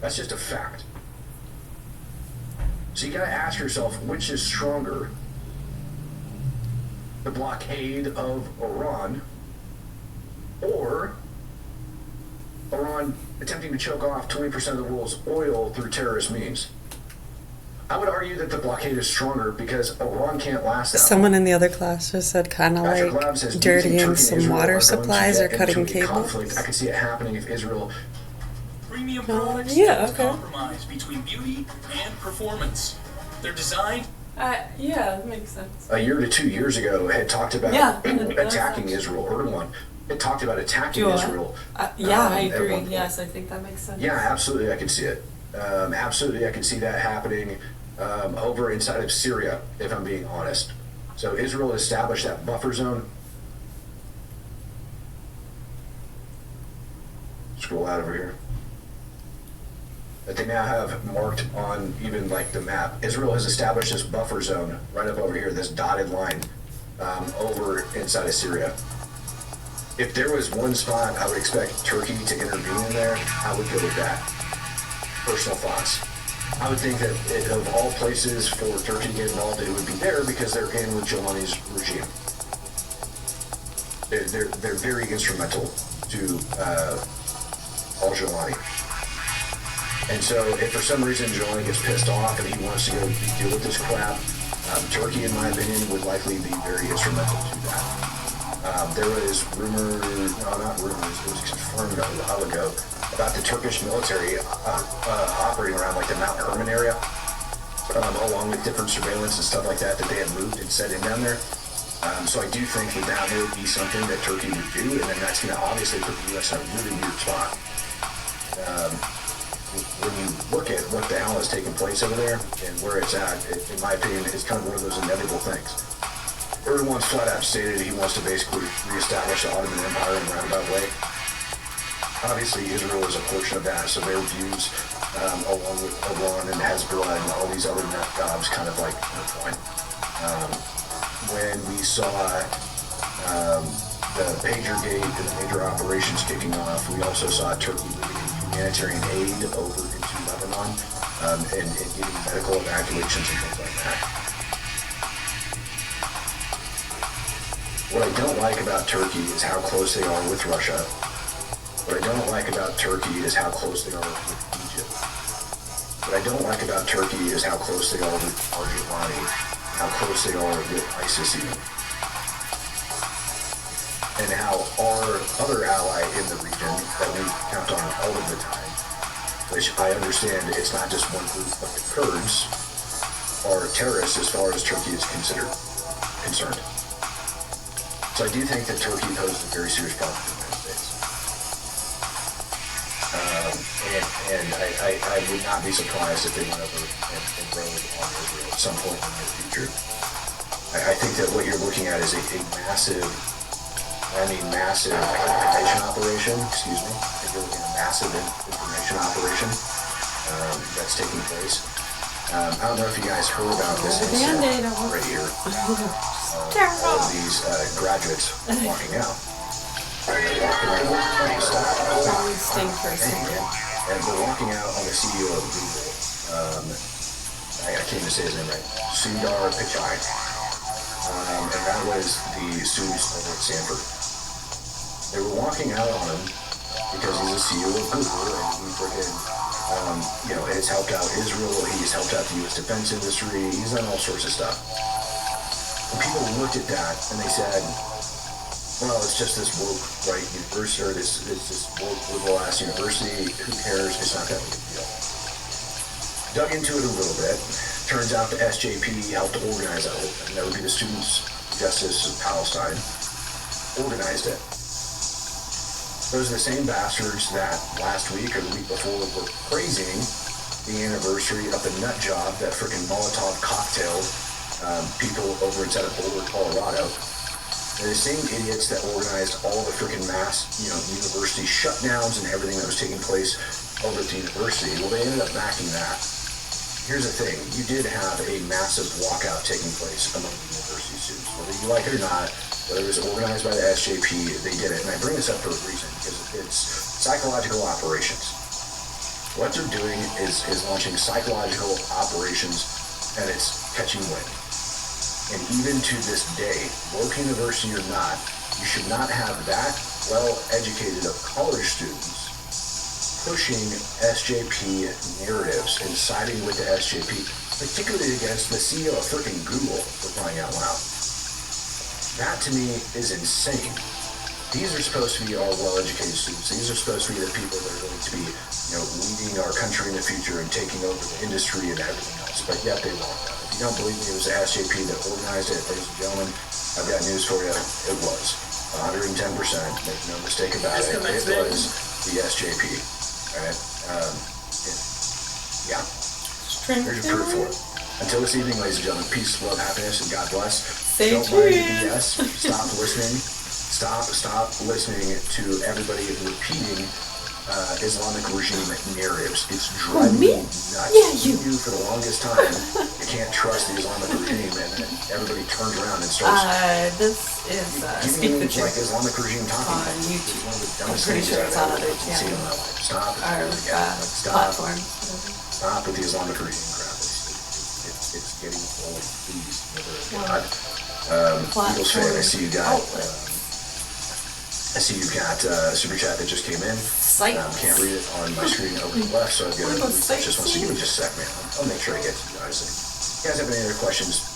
That's just a fact. So you gotta ask yourself, which is stronger? The blockade of Iran, or Iran attempting to choke off 20% of the world's oil through terrorist means? I would argue that the blockade is stronger because Iran can't last that Someone long. in the other class just said kind of Patrick like Labs says, dirtying some water supplies or cutting cables. Conflict. I could see it happening if Israel... Premium products yeah, okay. compromise between beauty and performance. They're designed... Yeah, that makes sense. A year to 2 years ago had talked about attacking Israel. Erdogan had talked about attacking Israel. I agree. Yes, I think that makes sense. Yeah, absolutely, I can see it. Absolutely, I can see that happening over inside of Syria, if I'm being honest. So Israel established that buffer zone. Scroll out over here. That they now have marked on even like the map. Israel has established this buffer zone right up over here, this dotted line over inside of Syria. If there was one spot I would expect Turkey to intervene in there, I would go with that. Personal thoughts. I would think that of all places for Turkey to get involved, it would be there because they're in with Giuliani's regime. They're very instrumental to al-Giulani. And so if for some reason Giuliani gets pissed off and he wants to go deal with this crap, Turkey, in my opinion, would likely be very instrumental to that. There was not rumors, it was confirmed a while ago about the Turkish military operating around like the Mount Hermon area, along with different surveillance and stuff like that they had moved and set in down there. So I do think that would be something that Turkey would do, and then that's going to obviously put the U.S. in a really weird spot. When you look at what the hell is taking place over there and where it's at, in my opinion, it's kind of one of those inevitable things. Erdogan's flat out stated he wants to basically reestablish the Ottoman Empire in a roundabout way. Obviously, Israel is a portion of that, so their views, along with Iran and Hezbollah and all these other nut jobs, kind of like intertwine. When we saw the PagerGate and the major operations kicking off, we also saw Turkey moving humanitarian aid over into Lebanon and getting medical evacuations and things like that. What I don't like about Turkey is how close they are with Russia. What I don't like about Turkey is how close they are with Egypt. What I don't like about Turkey is how close they are with al-Giulani, how close they are with ISIS even. And how our other ally in the region that we count on all of the time, which I understand it's not just one group, but the Kurds are terrorists as far as Turkey is concerned. So I do think that Turkey poses a very serious problem to the United States. And I would not be surprised if they went over and rode on Israel at some point in the near future. I think that what you're looking at is a massive information operation, excuse me. I think you're looking at a massive information operation that's taking place. I don't know if you guys heard about this incident right here. All of these graduates walking out. And they're walking out on the CEO of Google. I can't even say his name right. Sundar Pichai. And that was the students over at Stanford. They were walking out on him because he's a CEO of Google and he freaking, has helped out Israel, he's helped out the U.S. defense industry, he's done all sorts of stuff. And people looked at that and they said, well, it's just this woke, right, university, or this woke liberal-ass university, who cares, it's not that big a deal. Dug into it a little bit. Turns out the SJP helped organize that whole thing. That would be the Students' Justice of Palestine. Organized it. Those are the same bastards that last week or the week before were praising the anniversary of the nut job that freaking Molotov cocktailed people over inside of Boulder, Colorado. They're the same idiots that organized all the freaking mass, university shutdowns and everything that was taking place over at the university. Well, they ended up backing that. Here's the thing, you did have a massive walkout taking place among the university students. Whether you like it or not, whether it was organized by the SJP, they did it. And I bring this up for a reason, because it's psychological operations. What they're doing is launching psychological operations, and it's catching wind. And even to this day, woke university or not, you should not have that well-educated of college students pushing SJP narratives and siding with the SJP, particularly against the CEO of freaking Google, for crying out loud. That to me is insane. These are supposed to be our well-educated students. These are supposed to be the people that are going to be, leading our country in the future and taking over the industry and everything else. But yet they won't. If you don't believe me, it was the SJP that organized it, ladies and gentlemen. I've got news for you. It was 110%. Make no mistake about it. It was the SJP. All right. Yeah. Here's your proof for it. Until this evening, ladies and gentlemen, peace, love, happiness, and God bless. Don't buy the BS. Stop listening. Stop listening to everybody repeating Islamic regime narratives. It's driving me nuts. Yeah, you for the longest time, you can't trust the Islamic regime, and then everybody turns around and starts. This is Speak the Truth like Islamic regime talking on YouTube. It's one of the I'm dumbest pretty things sure I've it's on ever other seen in channels. my life. Stop. Our Stop. platform. Stop with the Islamic regime crap. It's getting old. Please, mother of God. Eagles fan, I see you got. I see you've got a super chat that just came in. Can't read it on my screen over to the left, so I've got to just want to give me just a sec, man. I'll make sure I get to you guys. If you guys have any other questions,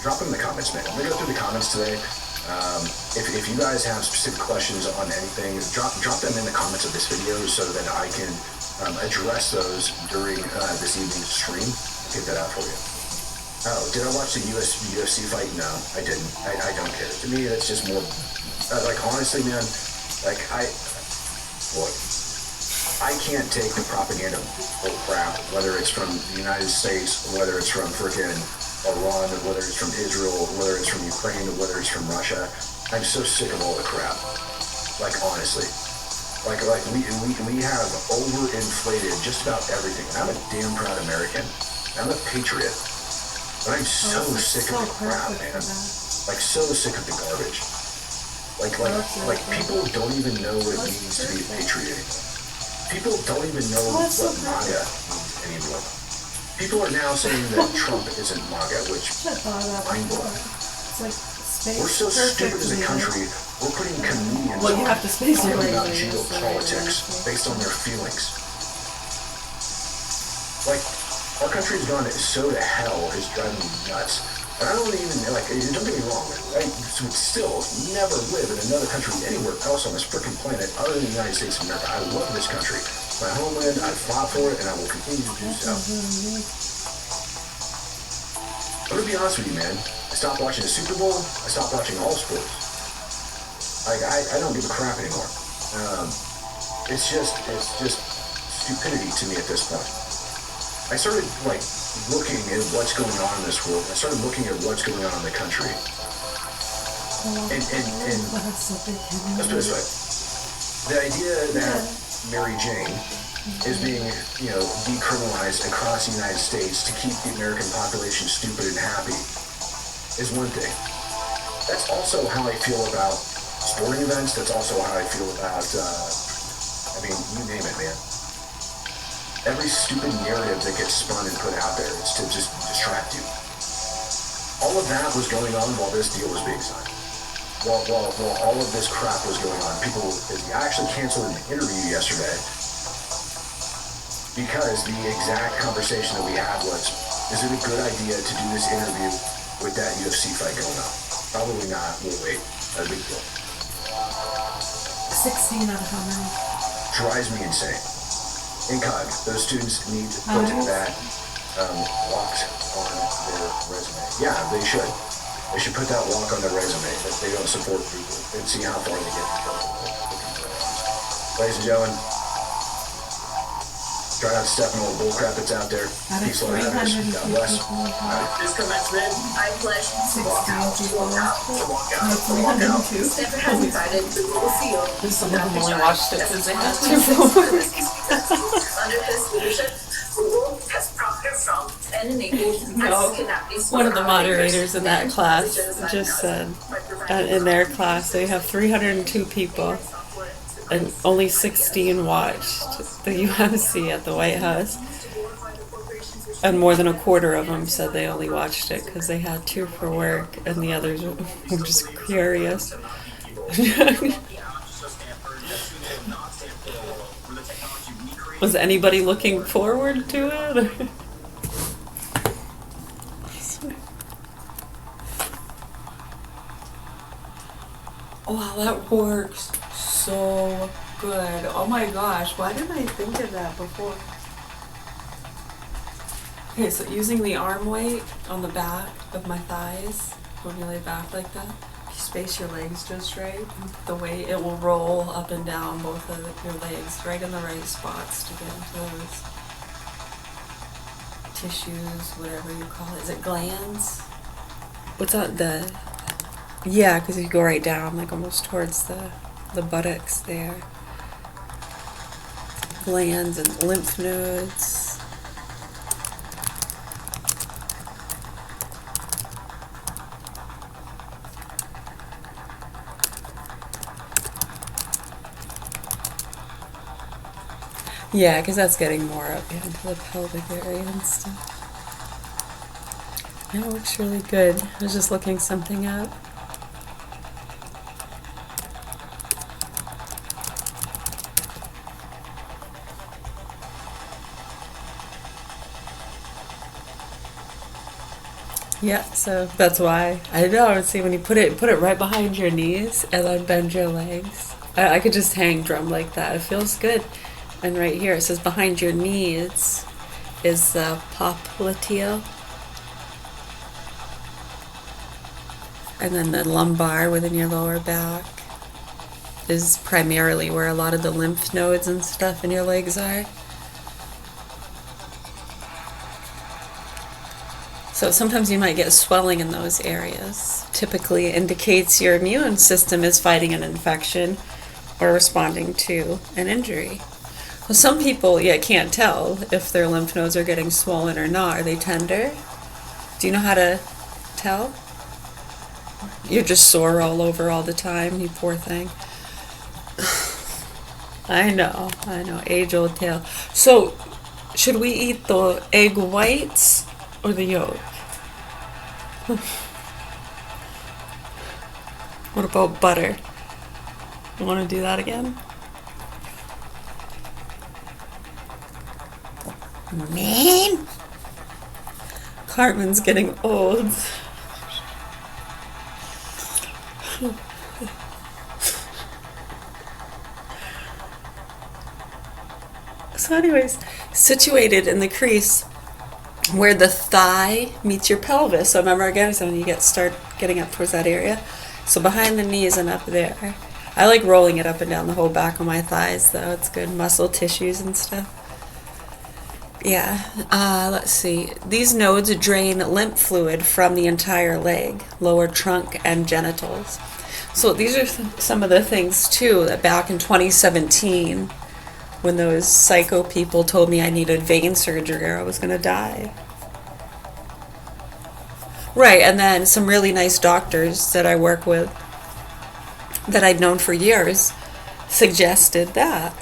drop them in the comments, man. I'm going to go through the comments today. If you guys have specific questions on anything, drop them in the comments of this video so that I can address those during this evening's stream. I'll get that out for you. Oh, did I watch the UFC fight? No, I didn't. I don't care. To me, it's just more... honestly, man, I can't take the propaganda bull crap, whether it's from the United States, whether it's from frickin' Iran, whether it's from Israel, whether it's from Ukraine, whether it's from Russia. I'm so sick of all the crap. Honestly. We have overinflated just about everything. And I'm a damn proud American. I'm a patriot. But I'm so sick of the crap, man. So sick of the garbage. People don't even know what it means to be a patriot anymore. People don't even know what MAGA means anymore. People are now saying that Trump isn't MAGA, which mind-blowing. We're so stupid as a country, we're putting comedians talking about geopolitics based on their feelings. Our country's gone so to hell, it's driving me nuts. And I don't even, don't get me wrong, I would still never live in another country anywhere else on this freaking planet other than the United States of America. I love this country. It's my homeland, I fought for it, and I will continue to do so. I'm gonna be honest with you, man. I stopped watching the Super Bowl, I stopped watching all sports. I don't give a crap anymore. It's just stupidity to me at this point. I started, looking at what's going on in this world. I started looking at what's going on in the country. And let's put it this way. The idea that Mary Jane is being, decriminalized across the United States to keep the American population stupid and happy is one thing. That's also how I feel about sporting events. That's also how I feel about, you name it, man. Every stupid narrative that gets spun and put out there is to just distract you. All of that was going on while this deal was being signed. While all of this crap was going on, I actually canceled an interview yesterday because the exact conversation that we had was, is it a good idea to do this interview with that UFC fight going on? Probably not. We'll wait. Not a big deal. 16 out of how many? Drives me insane. Incog, those students need to put that locked on their resume. Yeah, they should. They should put that lock on their resume that they don't support people and see how far they get in trouble. Ladies and gentlemen, try not to step in all the bullcrap that's out there. Peace, love, happiness. God bless. This commencement, I pledge to walk out. Stephen has invited the Google CEO. Some of them only watched it because they had to. Under his leadership, Google has profited from and enabled One of the moderators in that class just said, in their class, they have 302 people, and only 16 watched the UFC at the White House. And more than a quarter of them said they only watched it because they had to for work, and the others were just curious. Was anybody looking forward to it? Wow, that works so good. Oh my gosh, why didn't I think of that before? Okay, so using the arm weight on the back of my thighs, when you lay back like that, if you space your legs just right, the weight, it will roll up and down both of your legs, right in the right spots to get into those tissues, whatever you call it. Is it glands? What's that, yeah, because you go right down, like almost towards the buttocks there. Glands and lymph nodes. Yeah, because that's getting more up into the pelvic area and stuff. That looks really good. I was just looking something up. Yeah, so that's why. I know, see, when you put it right behind your knees and then bend your legs. I could just hang drum like that. It feels good. And right here it says behind your knees is the popliteal. And then the lumbar within your lower back is primarily where a lot of the lymph nodes and stuff in your legs are. So sometimes you might get swelling in those areas. Typically indicates your immune system is fighting an infection or responding to an injury. Well, some people, can't tell if their lymph nodes are getting swollen or not. Are they tender? Do you know how to tell? You're just sore all over all the time, you poor thing. I know, age-old tale. So, should we eat the egg whites or the yolk? What about butter? You want to do that again? Man, Cartman's getting old. So anyways, situated in the crease where the thigh meets your pelvis. So remember again, so when you start getting up towards that area. So behind the knees and up there. I like rolling it up and down the whole back of my thighs though. It's good muscle tissues and stuff. Yeah, let's see. These nodes drain lymph fluid from the entire leg, lower trunk, and genitals. So these are some of the things, too, that back in 2017, when those psycho people told me I needed vein surgery or I was going to die. Right, and then some really nice doctors that I work with, that I'd known for years, suggested that.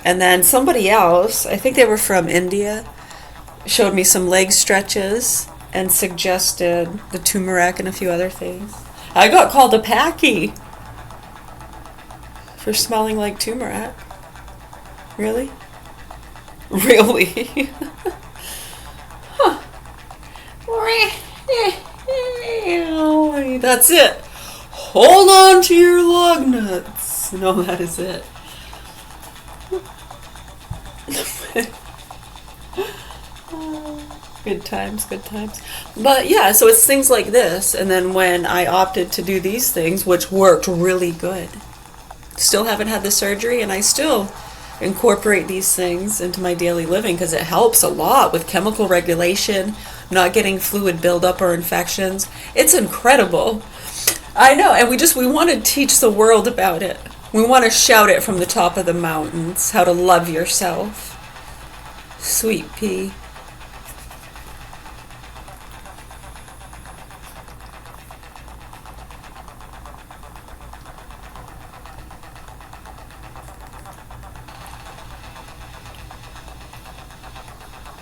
And then somebody else, I think they were from India, showed me some leg stretches and suggested the turmeric and a few other things. I got called a packy for smelling like turmeric. Really? Really? Huh. That's it. Hold on to your lug nuts. No, that is it. Good times. But yeah, so it's things like this, and then when I opted to do these things, which worked really good, still haven't had the surgery, and I still incorporate these things into my daily living because it helps a lot with chemical regulation, not getting fluid buildup or infections. It's incredible. I know, and we want to teach the world about it. We want to shout it from the top of the mountains, how to love yourself. Sweet pea.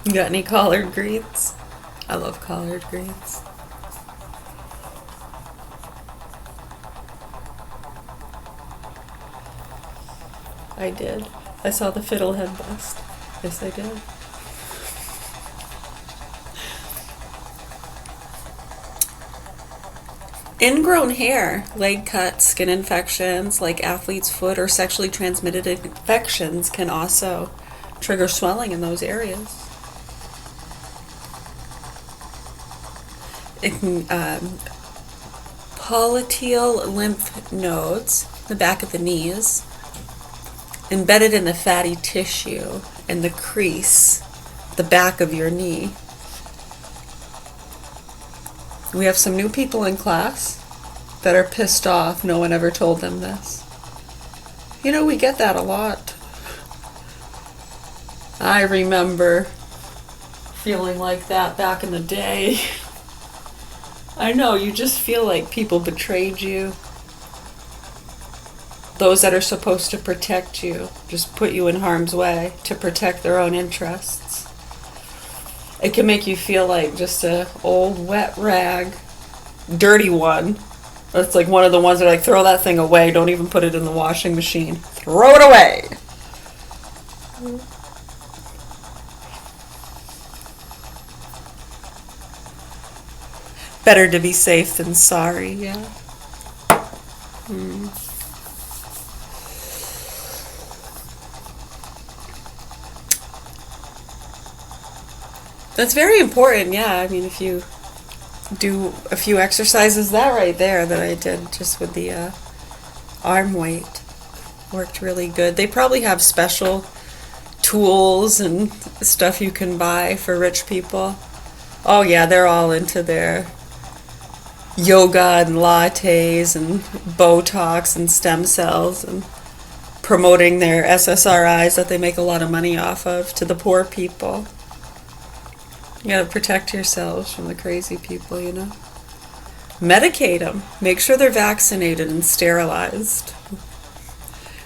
You got any collard greens? I love collard greens. I did. I saw the fiddlehead bust. Yes, I did. Ingrown hair, leg cuts, skin infections like athlete's foot, or sexually transmitted infections can also trigger swelling in those areas. It can, polyteal lymph nodes, the back of the knees, embedded in the fatty tissue in the crease, the back of your knee. We have some new people in class that are pissed off no one ever told them this. You know, we get that a lot. I remember feeling like that back in the day. I know, you just feel like people betrayed you. Those that are supposed to protect you just put you in harm's way to protect their own interests. It can make you feel like just a old wet rag, dirty one. It's like one of the ones that are like, throw that thing away, don't even put it in the washing machine. Throw it away! Better to be safe than sorry, yeah. That's very important, yeah. I mean, if you do a few exercises, that right there that I did just with the arm weight worked really good. They probably have special tools and stuff you can buy for rich people. Oh yeah, they're all into their yoga and lattes and Botox and stem cells and promoting their SSRIs that they make a lot of money off of to the poor people. You gotta protect yourselves from the crazy people, you know. Medicate them. Make sure they're vaccinated and sterilized.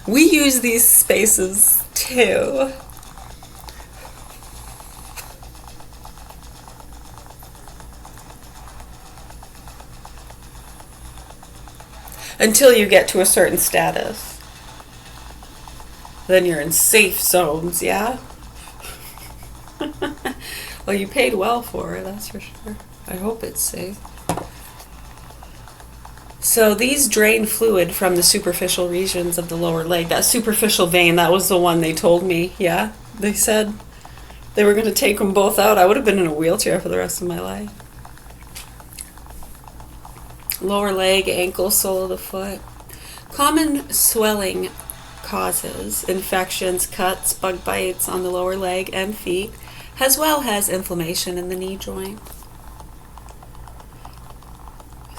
We use these spaces too. Until you get to a certain status. Then you're in safe zones, yeah? Well, you paid well for it, that's for sure. I hope it's safe. So these drain fluid from the superficial regions of the lower leg. That superficial vein, that was the one they told me, yeah? They said they were going to take them both out. I would have been in a wheelchair for the rest of my life. Lower leg, ankle, sole of the foot. Common swelling causes infections, cuts, bug bites on the lower leg and feet, as well as inflammation in the knee joint.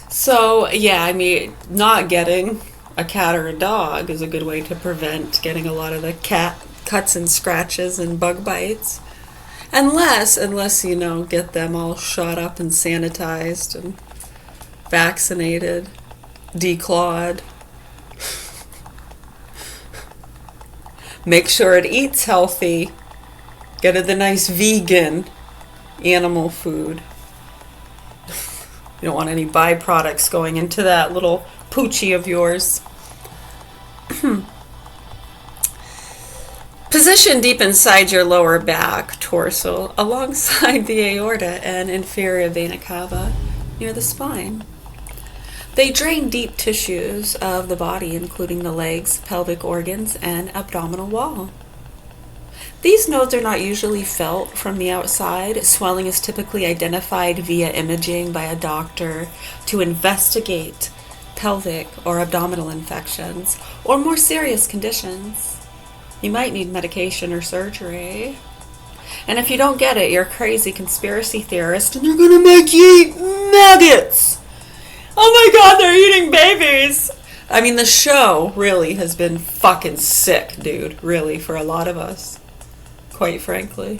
So, yeah, I mean, not getting a cat or a dog is a good way to prevent getting a lot of the cat cuts and scratches and bug bites. Unless, you know, get them all shot up and sanitized and vaccinated, declawed. Make sure it eats healthy. Get it the nice vegan animal food. You don't want any byproducts going into that little poochie of yours. Position deep inside your lower back, torso, alongside the aorta and inferior vena cava, near the spine. They drain deep tissues of the body, including the legs, pelvic organs, and abdominal wall. These nodes are not usually felt from the outside. Swelling is typically identified via imaging by a doctor to investigate pelvic or abdominal infections or more serious conditions. You might need medication or surgery. And if you don't get it, you're a crazy conspiracy theorist and they're gonna make you eat maggots! Oh my god, they're eating babies! I mean, the show really has been fucking sick, dude. Really, for a lot of us. Quite frankly.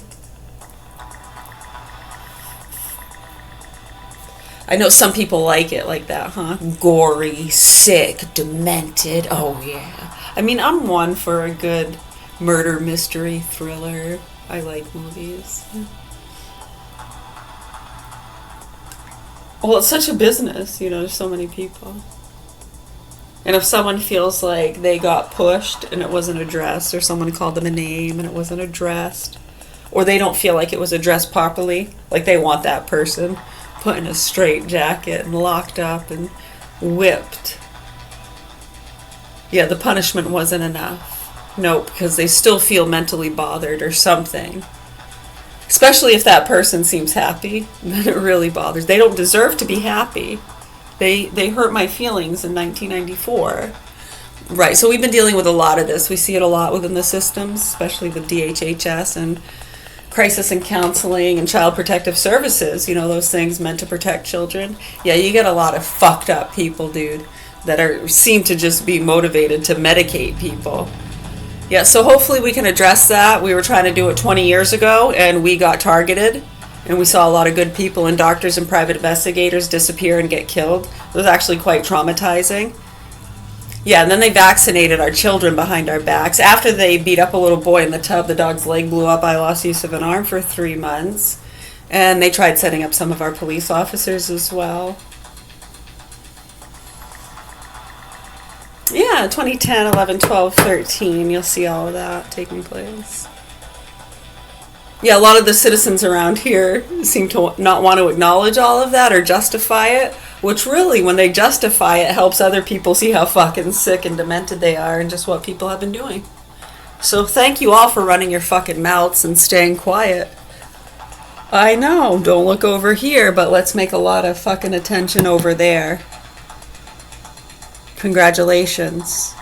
I know some people like it like that, huh? Gory, sick, demented. Oh, yeah. I mean, I'm one for a good murder mystery thriller. I like movies. Well, it's such a business, there's so many people. And if someone feels like they got pushed and it wasn't addressed, or someone called them a name and it wasn't addressed, or they don't feel like it was addressed properly, like they want that person put in a straight jacket and locked up and whipped. Yeah, the punishment wasn't enough. Nope, because they still feel mentally bothered or something. Especially if that person seems happy, then it really bothers. They don't deserve to be happy. They hurt my feelings in 1994. Right, so we've been dealing with a lot of this. We see it a lot within the systems, especially with DHHS and crisis and counseling and child protective services, those things meant to protect children. Yeah, you get a lot of fucked up people, dude, that seem to just be motivated to medicate people. Yeah, so hopefully we can address that. We were trying to do it 20 years ago, and we got targeted. And we saw a lot of good people and doctors and private investigators disappear and get killed. It was actually quite traumatizing. Yeah, and then they vaccinated our children behind our backs. After they beat up a little boy in the tub, the dog's leg blew up. I lost use of an arm for 3 months. And they tried setting up some of our police officers as well. Yeah, 2010, 11, 12, 13. You'll see all of that taking place. Yeah, a lot of the citizens around here seem to not want to acknowledge all of that or justify it, which really, when they justify it, helps other people see how fucking sick and demented they are and just what people have been doing. So thank you all for running your fucking mouths and staying quiet. I know, don't look over here, but let's make a lot of fucking attention over there. Congratulations.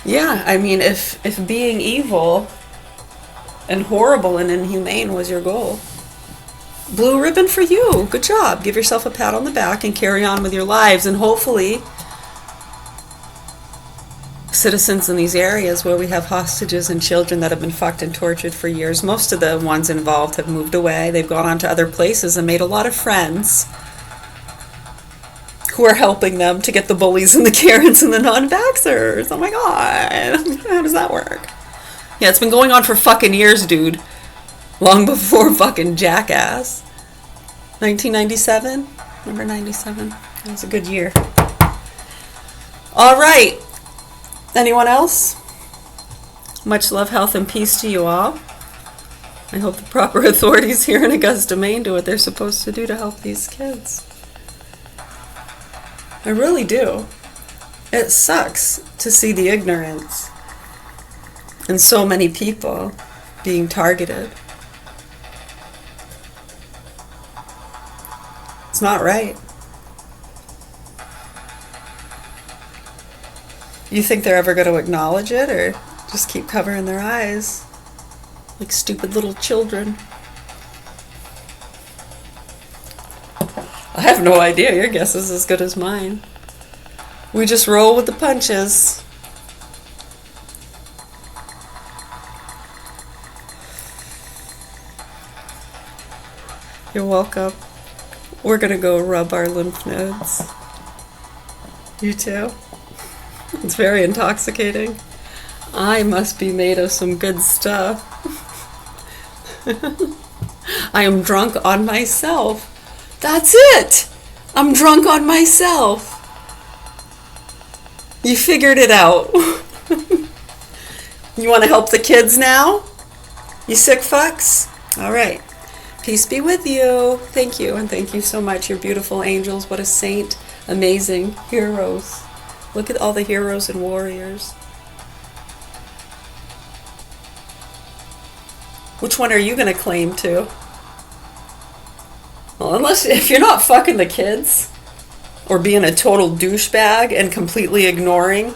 Yeah, I mean, if being evil and horrible and inhumane was your goal, blue ribbon for you. Good job. Give yourself a pat on the back and carry on with your lives. And hopefully, citizens in these areas where we have hostages and children that have been fucked and tortured for years, most of the ones involved have moved away. They've gone on to other places and made a lot of friends who are helping them to get the bullies and the Karens and the non-vaxxers. Oh my god. How does that work? Yeah, it's been going on for fucking years, dude. Long before fucking Jackass. 1997? Remember 97? That was a good year. Alright. Anyone else? Much love, health, and peace to you all. I hope the proper authorities here in Augusta, Maine do what they're supposed to do to help these kids. I really do. It sucks to see the ignorance and so many people being targeted. It's not right. You think they're ever going to acknowledge it or just keep covering their eyes like stupid little children? I have no idea. Your guess is as good as mine. We just roll with the punches. You're welcome. We're gonna go rub our lymph nodes. You too? It's very intoxicating. I must be made of some good stuff. I am drunk on myself. That's it! I'm drunk on myself. You figured it out. You want to help the kids now? You sick fucks? Alright. Peace be with you. Thank you, and thank you so much. You're beautiful angels. What a saint. Amazing. Heroes. Look at all the heroes and warriors. Which one are you going to claim to? Well, if you're not fucking the kids, or being a total douchebag and completely ignoring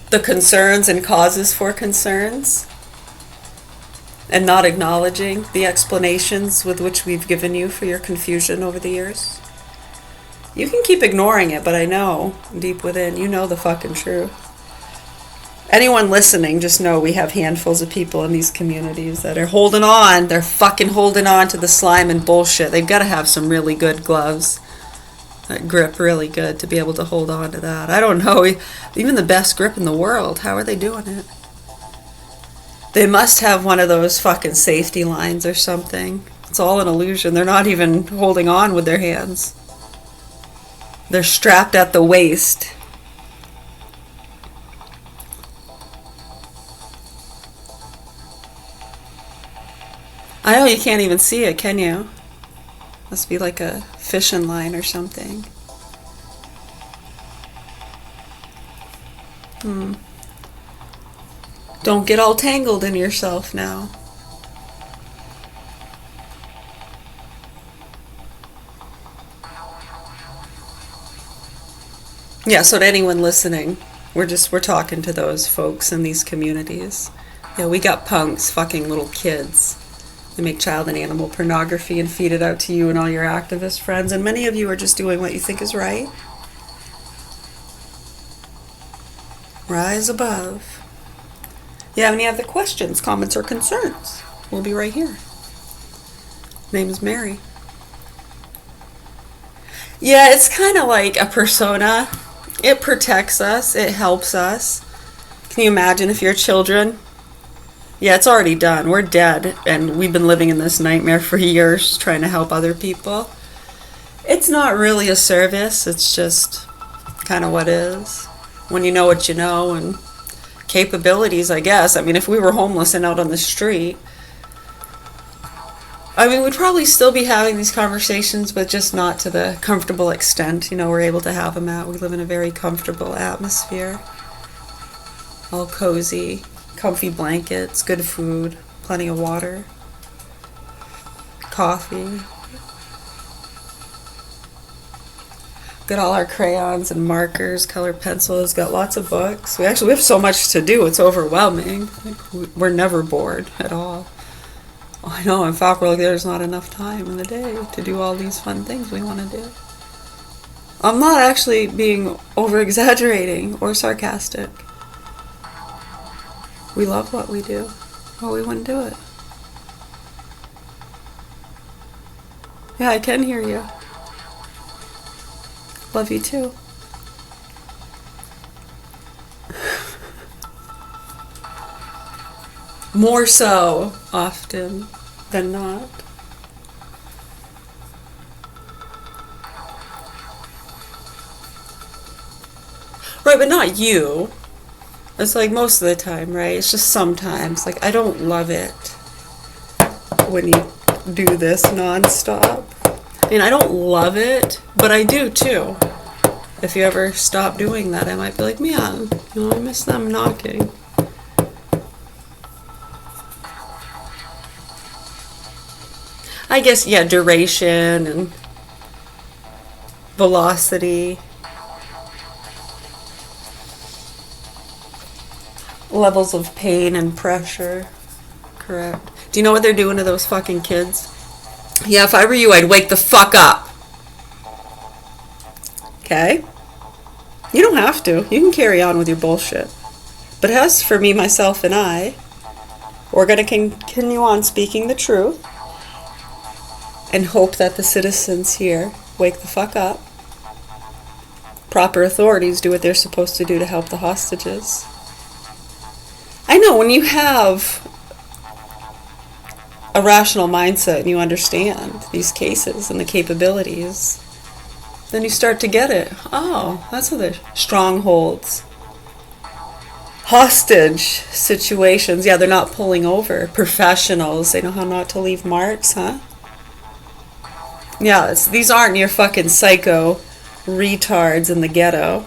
the concerns and causes for concerns, and not acknowledging the explanations with which we've given you for your confusion over the years, you can keep ignoring it, but I know, deep within, you know the fucking truth. Anyone listening, just know we have handfuls of people in these communities that are holding on. They're fucking holding on to the slime and bullshit. They've got to have some really good gloves that grip really good to be able to hold on to that. I don't know. Even the best grip in the world, how are they doing it? They must have one of those fucking safety lines or something. It's all an illusion. They're not even holding on with their hands. They're strapped at the waist. I know you can't even see it, can you? Must be like a fishing line or something. Don't get all tangled in yourself now. Yeah, so to anyone listening, we're talking to those folks in these communities. Yeah, we got punks, fucking little kids. They make child and animal pornography and feed it out to you and all your activist friends, and many of you are just doing what you think is right. Rise above. You have any other questions, comments, or concerns? We'll be right here. Name is Mary. Yeah, it's kind of like a persona. It protects us. It helps us. Can you imagine if your children... Yeah, it's already done. We're dead, and we've been living in this nightmare for years trying to help other people. It's not really a service. It's just kind of what is. When you know what you know, and capabilities, I guess. I mean, if we were homeless and out on the street, I mean, we'd probably still be having these conversations, but just not to the comfortable extent, you know, we're able to have them at. We live in a very comfortable atmosphere. All cozy, comfy blankets, good food, plenty of water, coffee. Got all our crayons and markers, colored pencils, got lots of books. We have so much to do, it's overwhelming. We're never bored at all. I know, in fact, there's not enough time in the day to do all these fun things we want to do. I'm not actually being over-exaggerating or sarcastic. We love what we do, or we wouldn't do it. Yeah, I can hear you. Love you too. More so often than not. Right, but not you. It's like most of the time, right? It's just sometimes. Like, I don't love it when you do this nonstop. I mean, I don't love it, but I do too. If you ever stop doing that, I might be like, man, you know, I miss them knocking. I guess, yeah, duration and velocity. Levels of pain and pressure. Correct. Do you know what they're doing to those fucking kids? Yeah, if I were you, I'd wake the fuck up. Okay? You don't have to. You can carry on with your bullshit. But as for me, myself, and I, we're going to continue on speaking the truth and hope that the citizens here wake the fuck up. Proper authorities do what they're supposed to do to help the hostages. I know, when you have a rational mindset and you understand these cases and the capabilities, then you start to get it. Oh, that's what the strongholds, hostage situations. Yeah, they're not pulling over. Professionals, they know how not to leave marks, huh? Yeah, these aren't your fucking psycho retards in the ghetto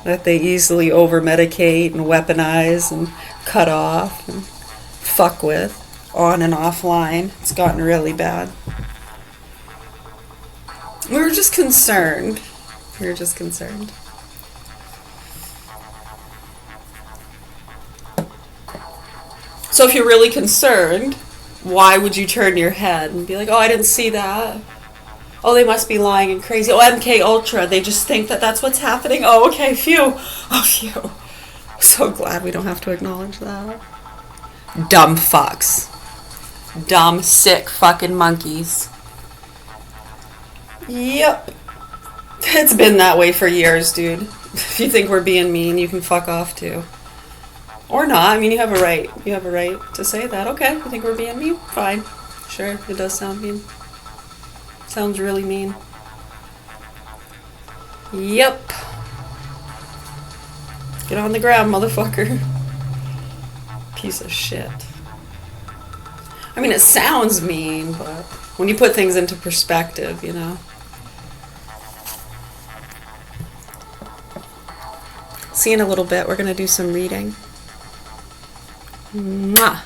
that they easily over-medicate and weaponize and cut off and fuck with on and offline. It's gotten really bad. We were just concerned. So if you're really concerned, why would you turn your head and be like, oh, I didn't see that? Oh, they must be lying and crazy. Oh, MK Ultra, they just think that that's what's happening. Oh, okay, phew. Oh, phew. I'm so glad we don't have to acknowledge that. Dumb fucks. Dumb, sick fucking monkeys. Yep. It's been that way for years, dude. If you think we're being mean, you can fuck off too. Or not. I mean, you have a right. You have a right to say that. Okay, you think we're being mean? Fine. Sure, it does sound mean. Sounds really mean. Yep. Get on the ground, motherfucker. Piece of shit. I mean, it sounds mean, but when you put things into perspective, you know. See you in a little bit. We're going to do some reading. Mwah.